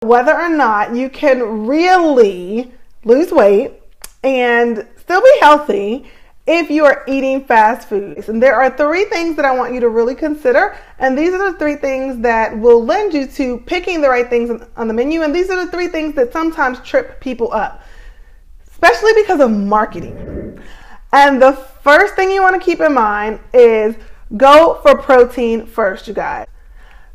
whether or not you can really lose weight and still be healthy if you are eating fast foods. And there are 3 things that I want you to really consider, and these are the 3 things that will lend you to picking the right things on the menu, and these are the 3 things that sometimes trip people up, especially because of marketing. And the first thing you want to keep in mind is go for protein first, you guys.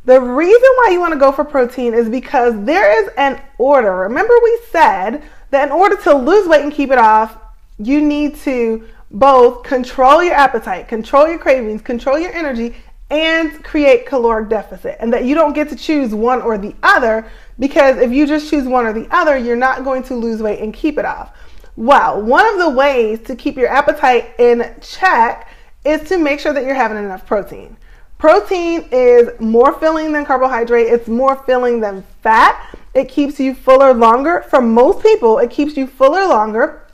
The reason why you want to go for protein is because there is an order. Remember we said that in order to lose weight and keep it off, you need to both control your appetite, control your cravings, control your energy, and create caloric deficit. And that you don't get to choose one or the other, because if you just choose one or the other, you're not going to lose weight and keep it off. Well, one of the ways to keep your appetite in check is to make sure that you're having enough protein. Protein is more filling than carbohydrate. It's more filling than fat. It keeps you fuller longer. For most people, it keeps you fuller longer.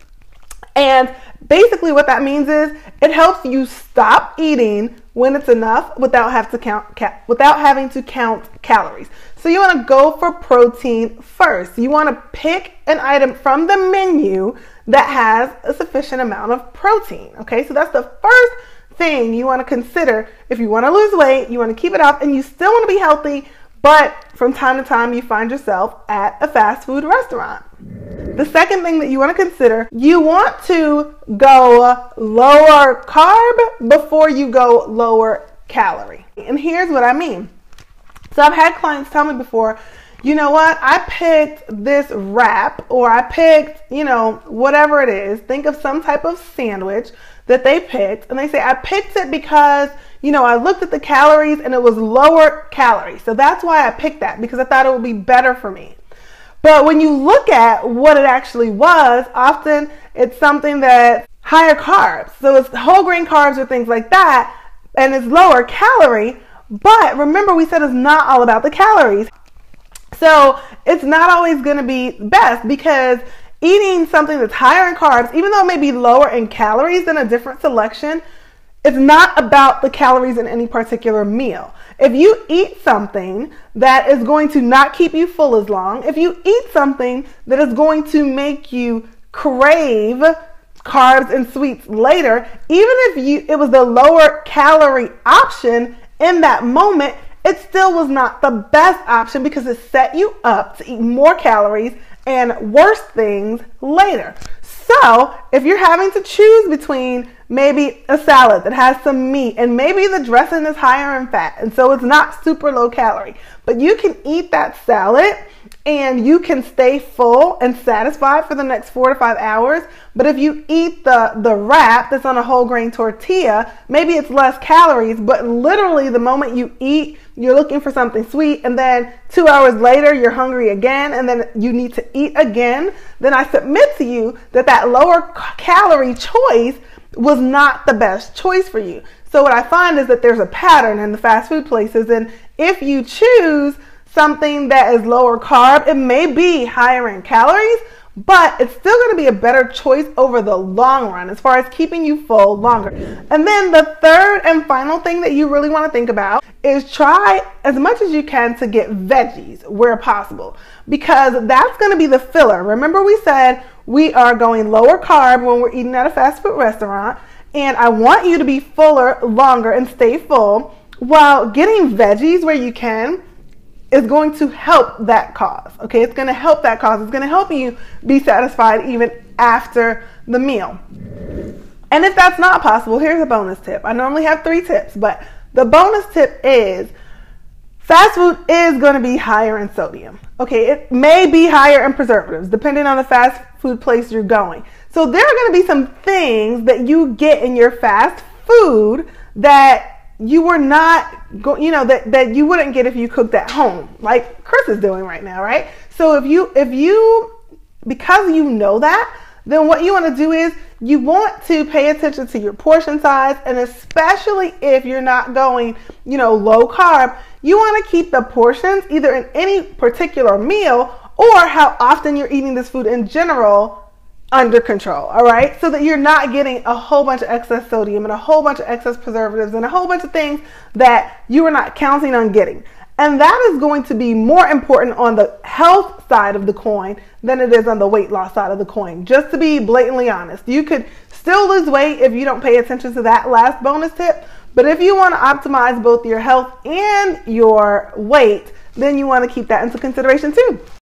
And basically what that means is it helps you stop eating when it's enough without having to count calories. So you want to go for protein first. You want to pick an item from the menu that has a sufficient amount of protein. Okay, so that's the first thing you want to consider if you want to lose weight, you want to keep it off, and you still want to be healthy, but from time to time you find yourself at a fast food restaurant. The second thing that you want to consider, you want to go lower carb before you go lower calorie. And here's what I mean. So I've had clients tell me before, you know what, I picked this wrap, or I picked, whatever it is. Think of some type of sandwich that they picked, and they say, I picked it because, I looked at the calories and it was lower calories. So that's why I picked that, because I thought it would be better for me. But when you look at what it actually was, often it's something that's higher carbs. So it's whole grain carbs or things like that, and it's lower calorie. But remember, we said it's not all about the calories. So it's not always going to be best, because eating something that's higher in carbs, even though it may be lower in calories than a different selection, it's not about the calories in any particular meal. If you eat something that is going to not keep you full as long, if you eat something that is going to make you crave carbs and sweets later, even if it was the lower calorie option in that moment, it still was not the best option, because it set you up to eat more calories and worse things later. So if you're having to choose between maybe a salad that has some meat, and maybe the dressing is higher in fat, and so it's not super low calorie, but you can eat that salad and you can stay full and satisfied for the next 4 to 5 hours. But if you eat the wrap that's on a whole grain tortilla, maybe it's less calories, but literally the moment you eat, you're looking for something sweet, and then 2 hours later you're hungry again, and then you need to eat again. Then I submit to you that lower calorie choice was not the best choice for you. So what I find is that there's a pattern in the fast food places, and if you choose something that is lower carb, it may be higher in calories, but it's still going to be a better choice over the long run as far as keeping you full longer. And then the third and final thing that you really want to think about is try as much as you can to get veggies where possible, because that's going to be the filler. Remember, we said we are going lower carb when we're eating at a fast food restaurant, and I want you to be fuller longer and stay full, while getting veggies where you can is going to help that cause. Okay, it's going to help that cause. It's going to help you be satisfied even after the meal. And if that's not possible, here's a bonus tip. I normally have 3 tips, but the bonus tip is fast food is going to be higher in sodium. Okay, it may be higher in preservatives depending on the fast food place you're going. So there are going to be some things that you get in your fast food that you were not, that you wouldn't get if you cooked at home, like Chris is doing right now, right? So if you, because you know that, then what you want to do is you want to pay attention to your portion size, and especially if you're not going, low carb, you want to keep the portions either in any particular meal or how often you're eating this food in general under control, all right? So that you're not getting a whole bunch of excess sodium and a whole bunch of excess preservatives and a whole bunch of things that you were not counting on getting. And that is going to be more important on the health side of the coin than it is on the weight loss side of the coin. Just to be blatantly honest, you could still lose weight if you don't pay attention to that last bonus tip. But if you want to optimize both your health and your weight, then you want to keep that into consideration too.